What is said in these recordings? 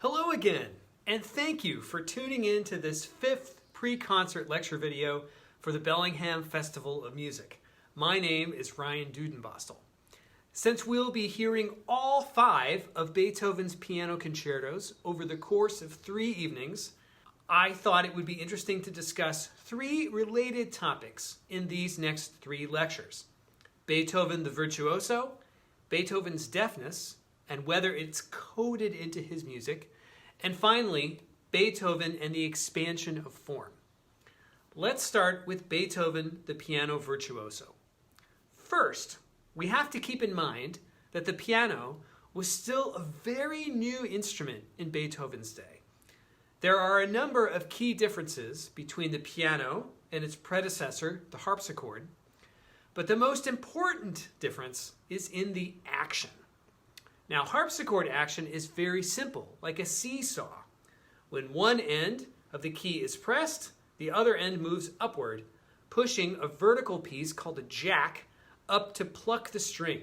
Hello again, and thank you for tuning in to this 5th pre-concert lecture video for the Bellingham Festival of Music. My name is Ryan Dudenbostel. Since we'll be hearing all 5 of Beethoven's piano concertos over the course of 3 evenings, I thought it would be interesting to discuss 3 related topics in these next 3 lectures. Beethoven the virtuoso, Beethoven's deafness, and whether it's coded into his music, and finally, Beethoven and the expansion of form. Let's start with Beethoven, the piano virtuoso. First, we have to keep in mind that the piano was still a very new instrument in Beethoven's day. There are a number of key differences between the piano and its predecessor, the harpsichord, but the most important difference is in the action. Now, harpsichord action is very simple, like a seesaw. When one end of the key is pressed, the other end moves upward, pushing a vertical piece called a jack up to pluck the string.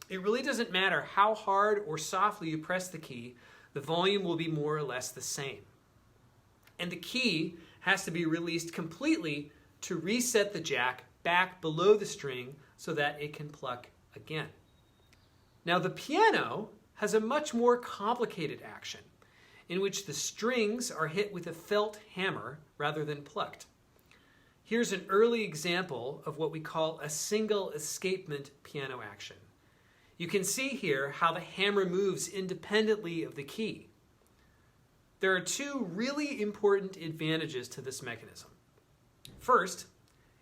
It really doesn't matter how hard or softly you press the key, the volume will be more or less the same. And the key has to be released completely to reset the jack back below the string so that it can pluck again. Now, the piano has a much more complicated action, in which the strings are hit with a felt hammer rather than plucked. Here's an early example of what we call a single escapement piano action. You can see here how the hammer moves independently of the key. There are 2 really important advantages to this mechanism. First,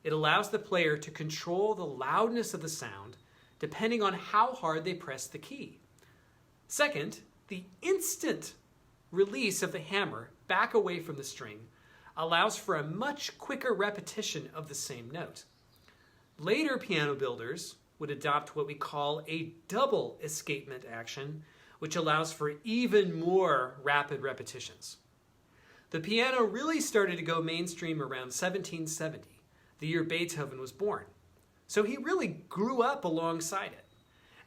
it allows the player to control the loudness of the sound depending on how hard they press the key. Second, the instant release of the hammer back away from the string allows for a much quicker repetition of the same note. Later piano builders would adopt what we call a double escapement action, which allows for even more rapid repetitions. The piano really started to go mainstream around 1770, the year Beethoven was born. So he really grew up alongside it.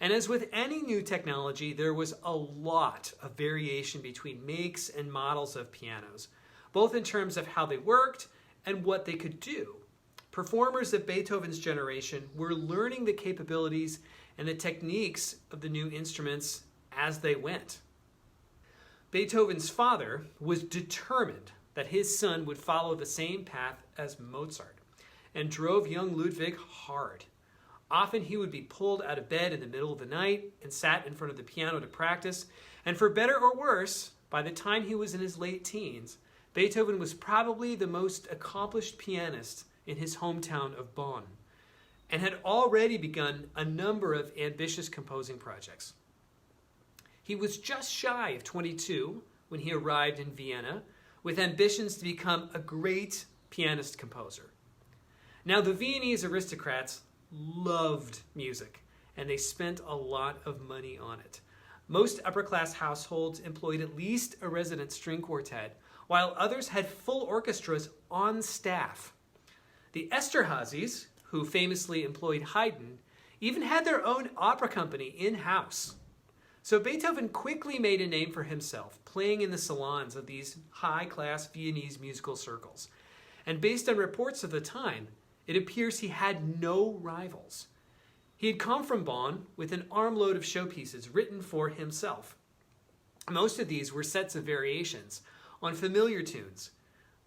And as with any new technology, there was a lot of variation between makes and models of pianos, both in terms of how they worked and what they could do. Performers of Beethoven's generation were learning the capabilities and the techniques of the new instruments as they went. Beethoven's father was determined that his son would follow the same path as Mozart, and drove young Ludwig hard. Often he would be pulled out of bed in the middle of the night and sat in front of the piano to practice, and for better or worse, by the time he was in his late teens, Beethoven was probably the most accomplished pianist in his hometown of Bonn, and had already begun a number of ambitious composing projects. He was just shy of 22 when he arrived in Vienna, with ambitions to become a great pianist composer. Now, the Viennese aristocrats loved music, and they spent a lot of money on it. Most upper-class households employed at least a resident string quartet, while others had full orchestras on staff. The Esterházys, who famously employed Haydn, even had their own opera company in-house. So Beethoven quickly made a name for himself, playing in the salons of these high-class Viennese musical circles. And based on reports of the time, it appears he had no rivals. He had come from Bonn with an armload of showpieces written for himself. Most of these were sets of variations on familiar tunes.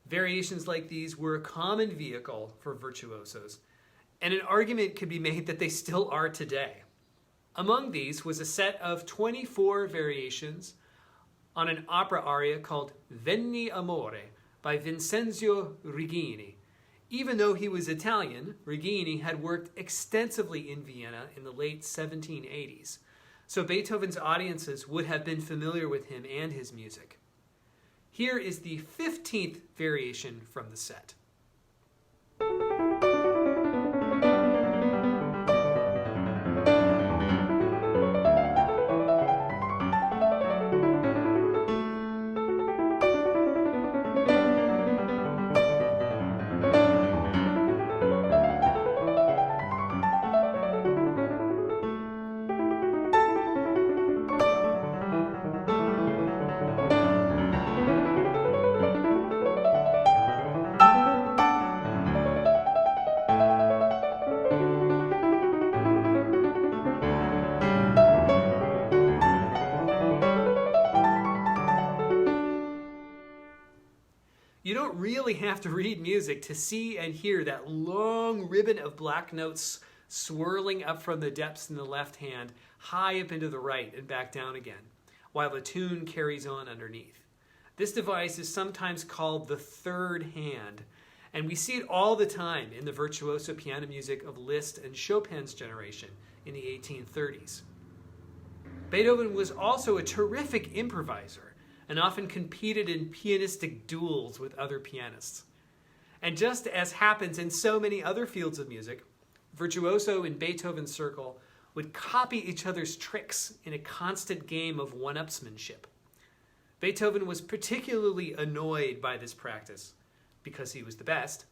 Variations like these were a common vehicle for virtuosos, and an argument could be made that they still are today. Among these was a set of 24 variations on an opera aria called Veni Amore by Vincenzo Righini. Even though he was Italian, Righini had worked extensively in Vienna in the late 1780s, so Beethoven's audiences would have been familiar with him and his music. Here is the 15th variation from the set. don't really have to read music to see and hear that long ribbon of black notes swirling up from the depths in the left hand, high up into the right and back down again, while the tune carries on underneath. This device is sometimes called the third hand, and we see it all the time in the virtuoso piano music of Liszt and Chopin's generation in the 1830s. Beethoven was also a terrific improviser and often competed in pianistic duels with other pianists. And just as happens in so many other fields of music, virtuoso in Beethoven's circle would copy each other's tricks in a constant game of one-upsmanship. Beethoven was particularly annoyed by this practice because he was the best,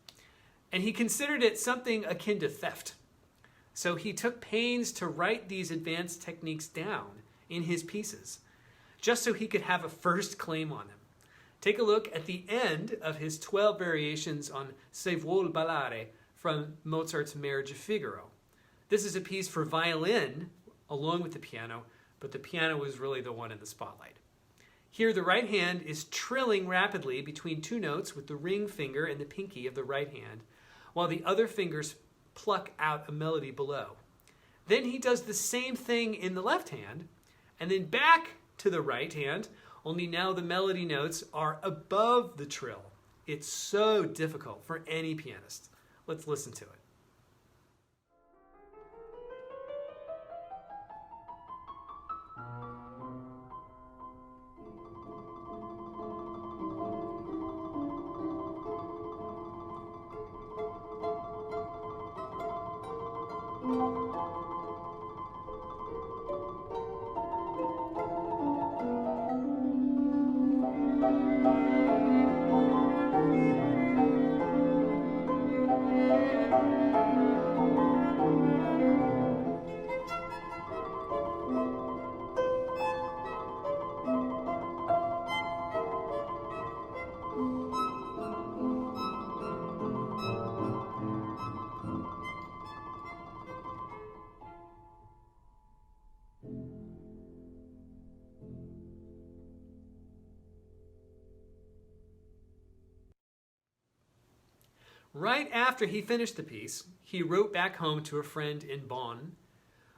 and he considered it something akin to theft. So he took pains to write these advanced techniques down in his pieces, just so he could have a first claim on them. Take a look at the end of his 12 variations on Se vuol ballare from Mozart's Marriage of Figaro. This is a piece for violin along with the piano, but the piano was really the one in the spotlight. Here the right hand is trilling rapidly between two notes with the ring finger and the pinky of the right hand, while the other fingers pluck out a melody below. Then he does the same thing in the left hand, and then back to the right hand, only now the melody notes are above the trill. It's so difficult for any pianist. Let's listen to it. Right after he finished the piece, he wrote back home to a friend in Bonn,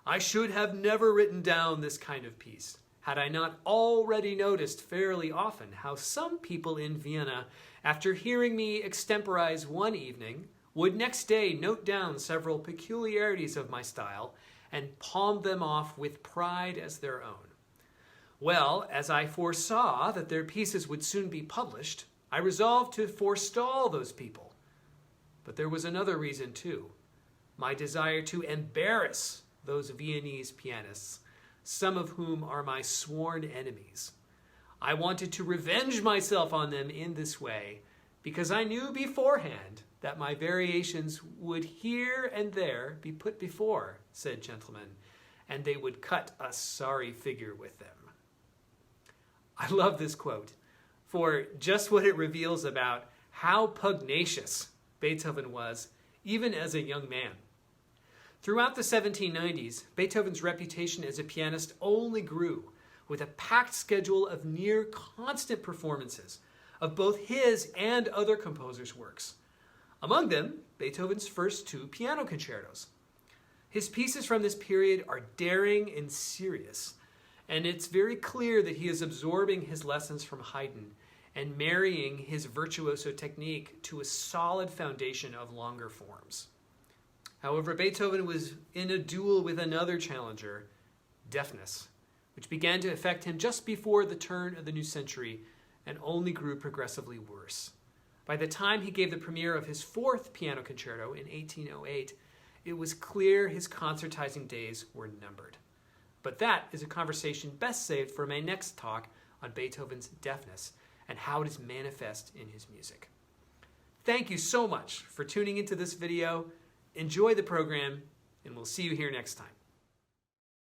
"I should have never written down this kind of piece, had I not already noticed fairly often how some people in Vienna, after hearing me extemporize one evening, would next day note down several peculiarities of my style and palm them off with pride as their own. Well, as I foresaw that their pieces would soon be published, I resolved to forestall those people. But there was another reason too, my desire to embarrass those Viennese pianists, some of whom are my sworn enemies. I wanted to revenge myself on them in this way, because I knew beforehand that my variations would here and there be put before said gentlemen, and they would cut a sorry figure with them." I love this quote for just what it reveals about how pugnacious Beethoven was, even as a young man. Throughout the 1790s, Beethoven's reputation as a pianist only grew, with a packed schedule of near constant performances of both his and other composers' works. Among them, Beethoven's first two piano concertos. His pieces from this period are daring and serious, and it's very clear that he is absorbing his lessons from Haydn and marrying his virtuoso technique to a solid foundation of longer forms. However, Beethoven was in a duel with another challenger, deafness, which began to affect him just before the turn of the new century and only grew progressively worse. By the time he gave the premiere of his fourth piano concerto in 1808, it was clear his concertizing days were numbered. But that is a conversation best saved for my next talk on Beethoven's deafness and how it is manifest in his music. Thank you so much for tuning into this video. Enjoy the program, and we'll see you here next time.